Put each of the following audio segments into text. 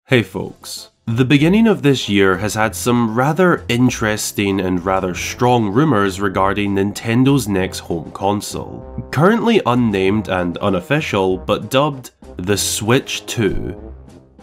Hey folks, the beginning of this year has had some rather interesting and rather strong rumours regarding Nintendo's next home console. Currently unnamed and unofficial, but dubbed the Switch 2.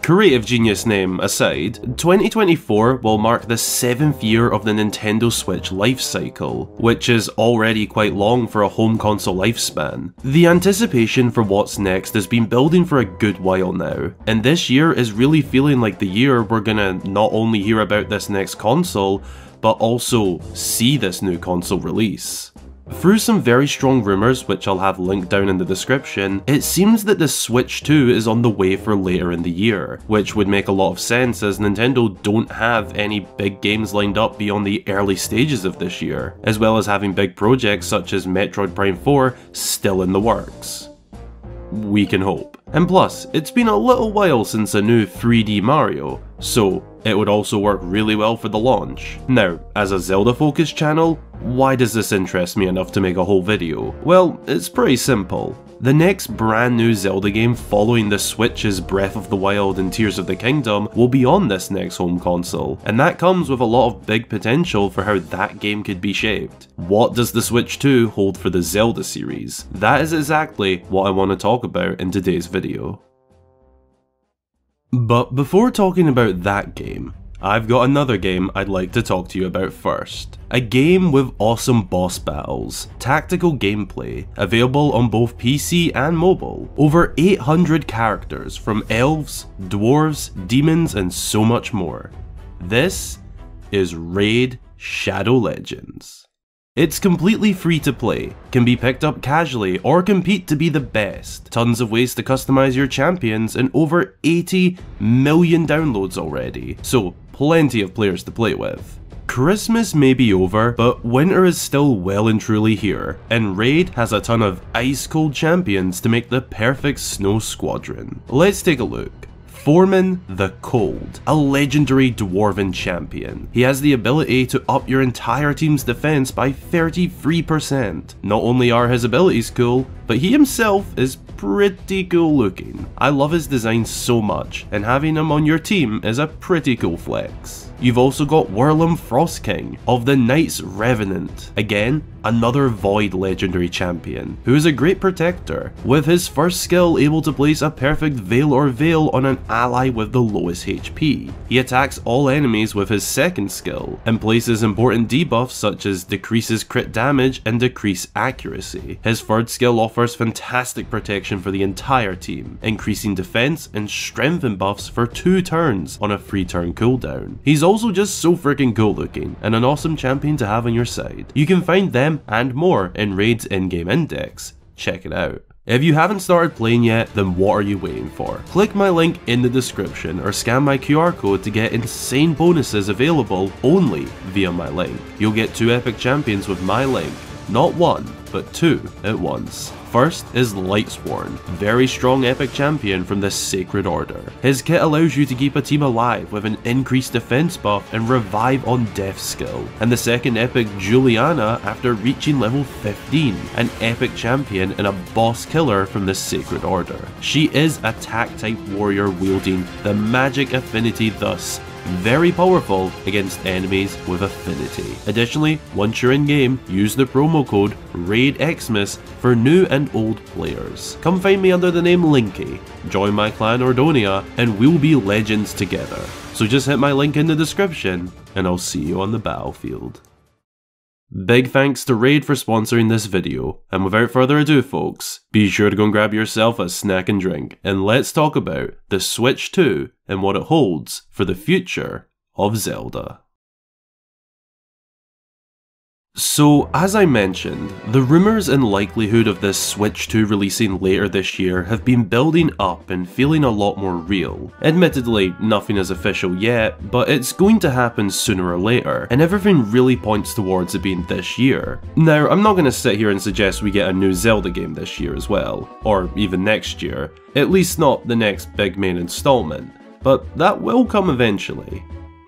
Creative genius name aside, 2024 will mark the 7th year of the Nintendo Switch life cycle, which is already quite long for a home console lifespan. The anticipation for what's next has been building for a good while now, and this year is really feeling like the year we're gonna not only hear about this next console, but also see this new console release. Through some very strong rumours, which I'll have linked down in the description, it seems that the Switch 2 is on the way for later in the year, which would make a lot of sense as Nintendo don't have any big games lined up beyond the early stages of this year, as well as having big projects such as Metroid Prime 4 still in the works. We can hope. And plus, it's been a little while since a new 3D Mario, so it would also work really well for the launch. Now, as a Zelda focused channel, why does this interest me enough to make a whole video? Well, it's pretty simple. The next brand new Zelda game following the Switch's Breath of the Wild and Tears of the Kingdom will be on this next home console, and that comes with a lot of big potential for how that game could be shaped. What does the Switch 2 hold for the Zelda series? That is exactly what I want to talk about in today's video. But before talking about that game, I've got another game I'd like to talk to you about first. A game with awesome boss battles, tactical gameplay, available on both PC and mobile, over 800 characters from elves, dwarves, demons and so much more. This is Raid: Shadow Legends. It's completely free to play, can be picked up casually or compete to be the best, tons of ways to customize your champions and over 80 million downloads already, so plenty of players to play with. Christmas may be over, but winter is still well and truly here, and Raid has a ton of ice cold champions to make the perfect snow squadron. Let's take a look. Foreman the Cold, a legendary dwarven champion. He has the ability to up your entire team's defense by 33%. Not only are his abilities cool, but he himself is pretty cool looking. I love his design so much, and having him on your team is a pretty cool flex. You've also got Whirlum Frostking of the Knights Revenant. Again, another Void legendary champion, who is a great protector, with his first skill able to place a perfect Veil or Veil on an ally with the lowest HP. He attacks all enemies with his second skill, and places important debuffs such as decreases crit damage and decrease accuracy. His third skill offers fantastic protection for the entire team, increasing defense and strength buffs for 2 turns on a 3-turn cooldown. He's also just so freaking cool looking, and an awesome champion to have on your side. You can find them and more in Raid's in-game index. Check it out. If you haven't started playing yet, then what are you waiting for? Click my link in the description or scan my QR code to get insane bonuses available only via my link. You'll get 2 epic champions with my link, not 1, but 2 at once. First is Lightsworn, very strong epic champion from the Sacred Order. His kit allows you to keep a team alive with an increased defense buff and revive on death skill. And the second epic, Juliana, after reaching level 15, an epic champion and a boss killer from the Sacred Order. She is a attack type warrior wielding the magic affinity, thus very powerful against enemies with affinity. Additionally, once you're in game, use the promo code RAIDXmas for new and old players. Come find me under the name Linky, join my clan Ordonia, and we'll be legends together. So just hit my link in the description, and I'll see you on the battlefield. Big thanks to Raid for sponsoring this video, and without further ado folks, be sure to go and grab yourself a snack and drink, and let's talk about the Switch 2 and what it holds for the future of Zelda. So, as I mentioned, the rumours and likelihood of this Switch 2 releasing later this year have been building up and feeling a lot more real. Admittedly, nothing is official yet, but it's going to happen sooner or later, and everything really points towards it being this year. Now, I'm not going to sit here and suggest we get a new Zelda game this year as well, or even next year, at least not the next big main installment, but that will come eventually.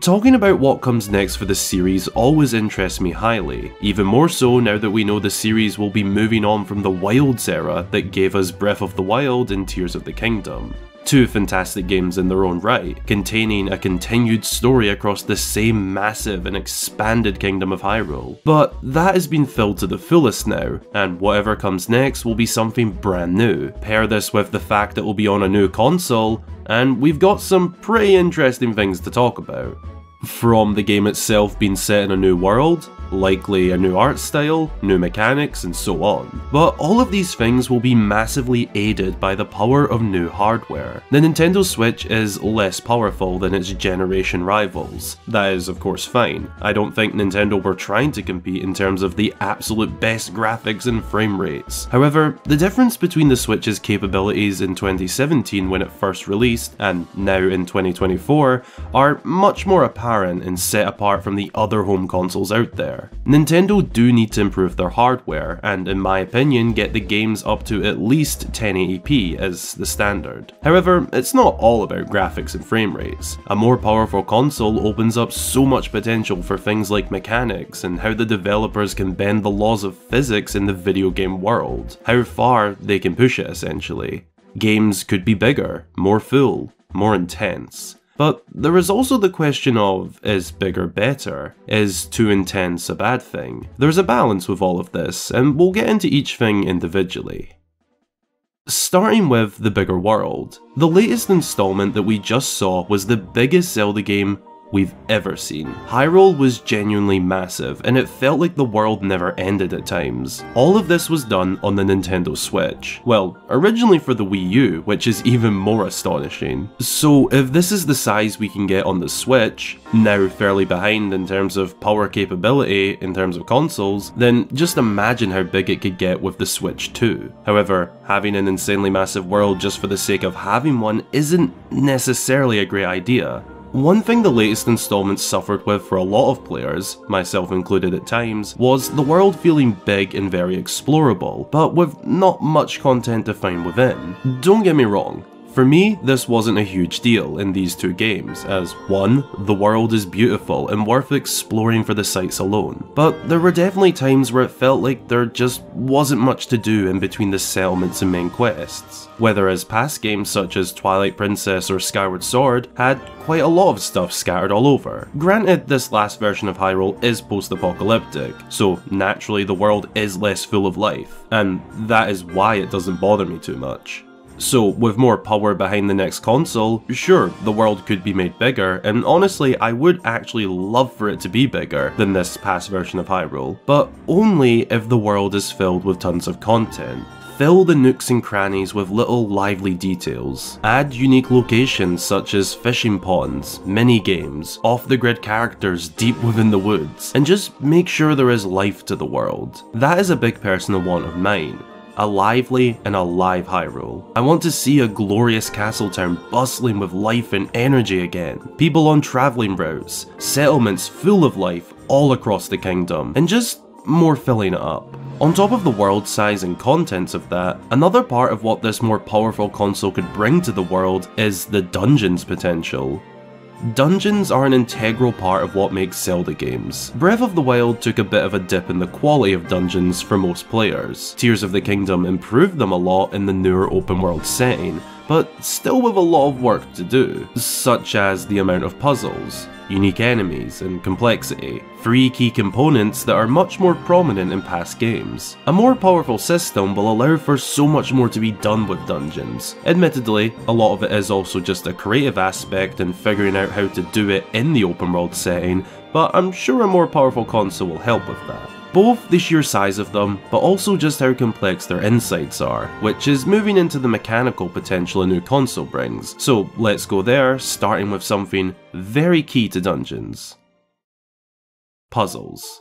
Talking about what comes next for the series always interests me highly, even more so now that we know the series will be moving on from the Wilds era that gave us Breath of the Wild and Tears of the Kingdom. Two fantastic games in their own right, containing a continued story across the same massive and expanded kingdom of Hyrule. But that has been filled to the fullest now, and whatever comes next will be something brand new. Pair this with the fact it will be on a new console, and we've got some pretty interesting things to talk about. From the game itself being set in a new world, likely a new art style, new mechanics, and so on. But all of these things will be massively aided by the power of new hardware. The Nintendo Switch is less powerful than its generation rivals. That is of course fine. I don't think Nintendo were trying to compete in terms of the absolute best graphics and frame rates. However, the difference between the Switch's capabilities in 2017 when it first released, and now in 2024, are much more apparent and set apart from the other home consoles out there. Nintendo do need to improve their hardware and, in my opinion, get the games up to at least 1080p as the standard. However, it's not all about graphics and frame rates. A more powerful console opens up so much potential for things like mechanics and how the developers can bend the laws of physics in the video game world, how far they can push it essentially. Games could be bigger, more full, more intense. But there is also the question of, is bigger better? Is too intense a bad thing? There's a balance with all of this, and we'll get into each thing individually. Starting with the bigger world. The latest installment that we just saw was the biggest Zelda game we've ever seen. Hyrule was genuinely massive, and it felt like the world never ended at times. All of this was done on the Nintendo Switch. Well, originally for the Wii U, which is even more astonishing. So if this is the size we can get on the Switch, now fairly behind in terms of power capability in terms of consoles, then just imagine how big it could get with the Switch 2. However, having an insanely massive world just for the sake of having one isn't necessarily a great idea. One thing the latest installment suffered with for a lot of players, myself included at times, was the world feeling big and very explorable, but with not much content to find within. Don't get me wrong. For me, this wasn't a huge deal in these two games, as 1. The world is beautiful and worth exploring for the sights alone, but there were definitely times where it felt like there just wasn't much to do in between the settlements and main quests. Whereas past games such as Twilight Princess or Skyward Sword had quite a lot of stuff scattered all over. Granted, this last version of Hyrule is post-apocalyptic, so naturally the world is less full of life, and that is why it doesn't bother me too much. So with more power behind the next console, sure, the world could be made bigger, and honestly I would actually love for it to be bigger than this past version of Hyrule, but only if the world is filled with tons of content. Fill the nooks and crannies with little lively details. Add unique locations such as fishing ponds, mini-games, off-the-grid characters deep within the woods, and just make sure there is life to the world. That is a big personal want of mine. A lively and alive Hyrule. I want to see a glorious castle town bustling with life and energy again. People on travelling routes, settlements full of life all across the kingdom, and just more filling it up. On top of the world size and contents of that, another part of what this more powerful console could bring to the world is the dungeons potential. Dungeons are an integral part of what makes Zelda games. Breath of the Wild took a bit of a dip in the quality of dungeons for most players. Tears of the Kingdom improved them a lot in the newer open world setting, but still with a lot of work to do, such as the amount of puzzles, unique enemies, and complexity. 3 key components that are much more prominent in past games. A more powerful system will allow for so much more to be done with dungeons. Admittedly, a lot of it is also just a creative aspect and figuring out how to do it in the open world setting, but I'm sure a more powerful console will help with that. Both the sheer size of them, but also just how complex their insides are, which is moving into the mechanical potential a new console brings. So let's go there, starting with something very key to dungeons. Puzzles.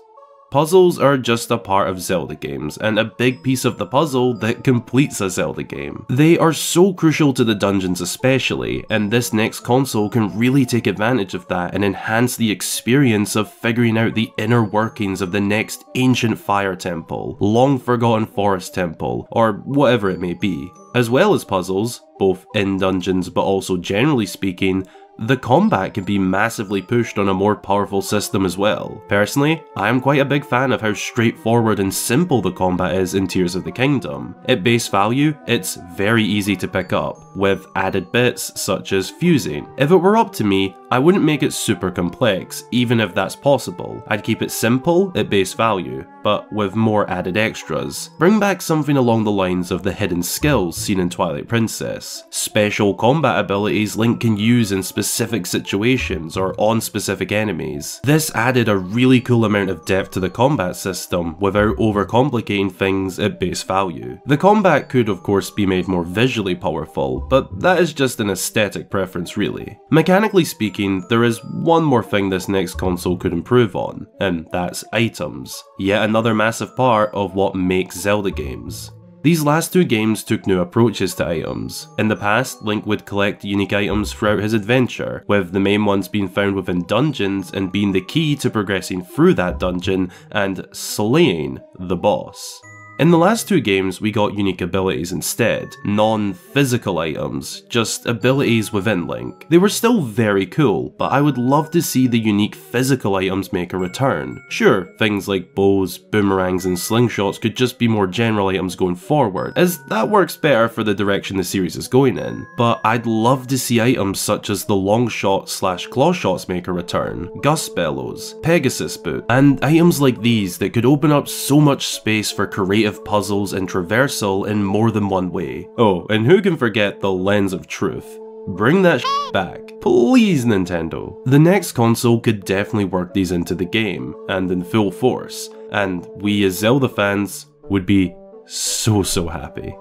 Puzzles are just a part of Zelda games, and a big piece of the puzzle that completes a Zelda game. They are so crucial to the dungeons especially, and this next console can really take advantage of that and enhance the experience of figuring out the inner workings of the next ancient fire temple, long forgotten forest temple, or whatever it may be. As well as puzzles, both in dungeons but also generally speaking, The combat can be massively pushed on a more powerful system as well. Personally, I am quite a big fan of how straightforward and simple the combat is in Tears of the Kingdom. At base value, it's very easy to pick up, with added bits such as fusing. If it were up to me, I wouldn't make it super complex, even if that's possible. I'd keep it simple at base value, but with more added extras. Bring back something along the lines of the hidden skills seen in Twilight Princess. Special combat abilities Link can use in specific situations or on specific enemies. This added a really cool amount of depth to the combat system without overcomplicating things at base value. The combat could of course be made more visually powerful, but that is just an aesthetic preference really. Mechanically speaking, there is one more thing this next console could improve on, and that's items. Yet another massive part of what makes Zelda games. These last two games took new approaches to items. In the past, Link would collect unique items throughout his adventure, with the main ones being found within dungeons and being the key to progressing through that dungeon and slaying the boss. In the last two games, we got unique abilities instead, non-physical items, just abilities within Link. They were still very cool, but I would love to see the unique physical items make a return. Sure, things like bows, boomerangs and slingshots could just be more general items going forward, as that works better for the direction the series is going in, but I'd love to see items such as the long shot / claw shots make a return, gust bellows, Pegasus boot, and items like these that could open up so much space for creative puzzles and traversal in more than one way. Oh, and who can forget the Lens of Truth? Bring that back. Please, Nintendo. The next console could definitely work these into the game, and in full force, and we as Zelda fans would be so happy.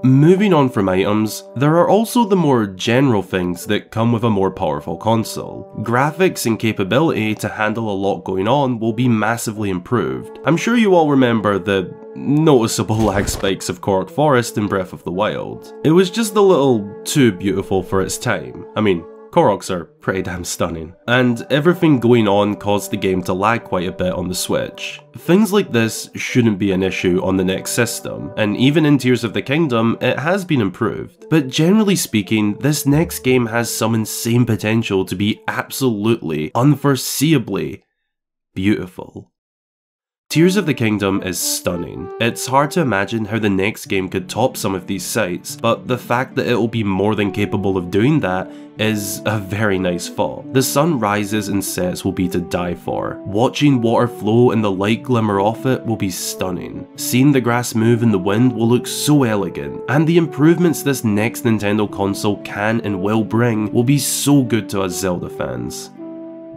Moving on from items, there are also the more general things that come with a more powerful console. Graphics and capability to handle a lot going on will be massively improved. I'm sure you all remember the noticeable lag spikes of Korok Forest in Breath of the Wild. It was just a little too beautiful for its time. I mean, Koroks are pretty damn stunning, and everything going on caused the game to lag quite a bit on the Switch. Things like this shouldn't be an issue on the next system, and even in Tears of the Kingdom it has been improved. But generally speaking, this next game has some insane potential to be absolutely, unforeseeably beautiful. Tears of the Kingdom is stunning. It's hard to imagine how the next game could top some of these sights, but the fact that it will be more than capable of doing that is a very nice thought. The sun rises and sets will be to die for. Watching water flow and the light glimmer off it will be stunning. Seeing the grass move in the wind will look so elegant, and the improvements this next Nintendo console can and will bring will be so good to us Zelda fans.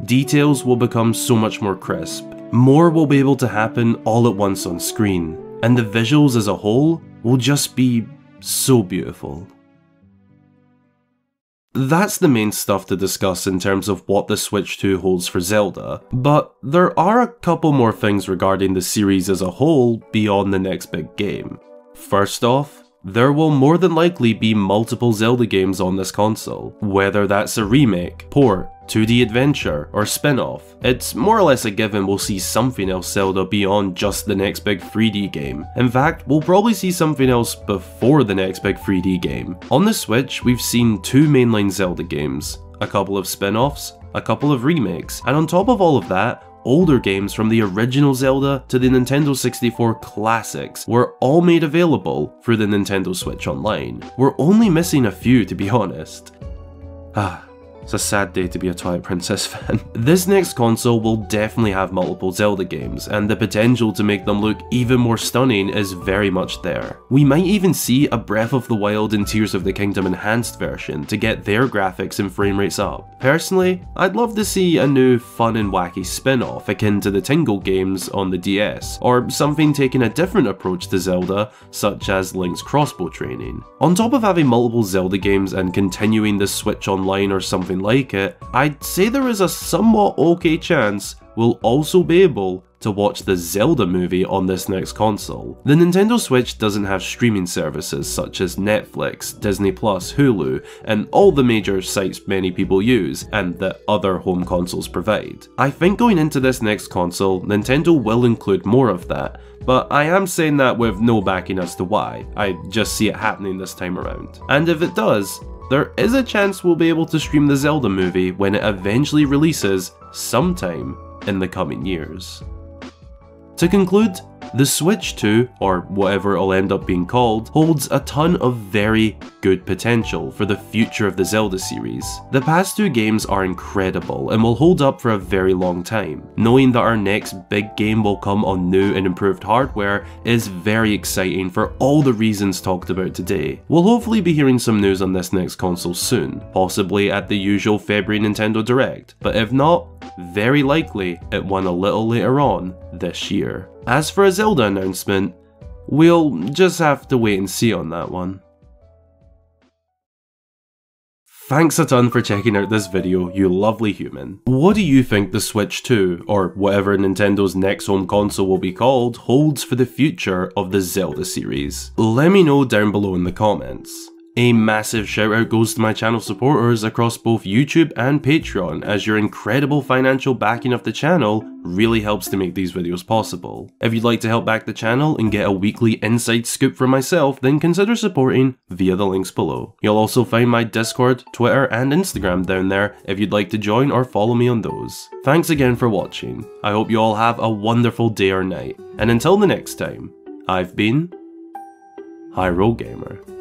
Details will become so much more crisp. More will be able to happen all at once on screen, and the visuals as a whole will just be so beautiful. That's the main stuff to discuss in terms of what the Switch 2 holds for Zelda, but there are a couple more things regarding the series as a whole beyond the next big game. First off, there will more than likely be multiple Zelda games on this console, whether that's a remake, port, 2D adventure, or spin-off. It's more or less a given we'll see something else Zelda beyond just the next big 3D game. In fact, we'll probably see something else before the next big 3D game. On the Switch, we've seen 2 mainline Zelda games, a couple of spin-offs, a couple of remakes, and on top of all of that, older games from the original Zelda to the Nintendo 64 classics were all made available through the Nintendo Switch Online. We're only missing a few, to be honest. It's a sad day to be a Twilight Princess fan. This next console will definitely have multiple Zelda games, and the potential to make them look even more stunning is very much there. We might even see a Breath of the Wild and Tears of the Kingdom enhanced version to get their graphics and frame rates up. Personally, I'd love to see a new fun and wacky spin-off akin to the Tingle games on the DS, or something taking a different approach to Zelda, such as Link's crossbow training. On top of having multiple Zelda games and continuing the Switch Online or something like it, I'd say there is a somewhat okay chance we'll also be able to watch the Zelda movie on this next console. The Nintendo Switch doesn't have streaming services such as Netflix, Disney+, Hulu, and all the major sites many people use and that other home consoles provide. I think going into this next console, Nintendo will include more of that, but I am saying that with no backing as to why. I just see it happening this time around. And if it does, there is a chance we'll be able to stream the Zelda movie when it eventually releases sometime in the coming years. To conclude, the Switch 2, or whatever it'll end up being called, holds a ton of very good potential for the future of the Zelda series. The past two games are incredible and will hold up for a very long time. Knowing that our next big game will come on new and improved hardware is very exciting for all the reasons talked about today. We'll hopefully be hearing some news on this next console soon, possibly at the usual February Nintendo Direct, but if not, very likely it one a little later on this year. As for a Zelda announcement, we'll just have to wait and see on that one. Thanks a ton for checking out this video, you lovely human. What do you think the Switch 2, or whatever Nintendo's next home console will be called, holds for the future of the Zelda series? Let me know down below in the comments. A massive shout out goes to my channel supporters across both YouTube and Patreon, as your incredible financial backing of the channel really helps to make these videos possible. If you'd like to help back the channel and get a weekly inside scoop from myself, then consider supporting via the links below. You'll also find my Discord, Twitter and Instagram down there if you'd like to join or follow me on those. Thanks again for watching. I hope you all have a wonderful day or night, and until the next time, I've been Hyrule Gamer.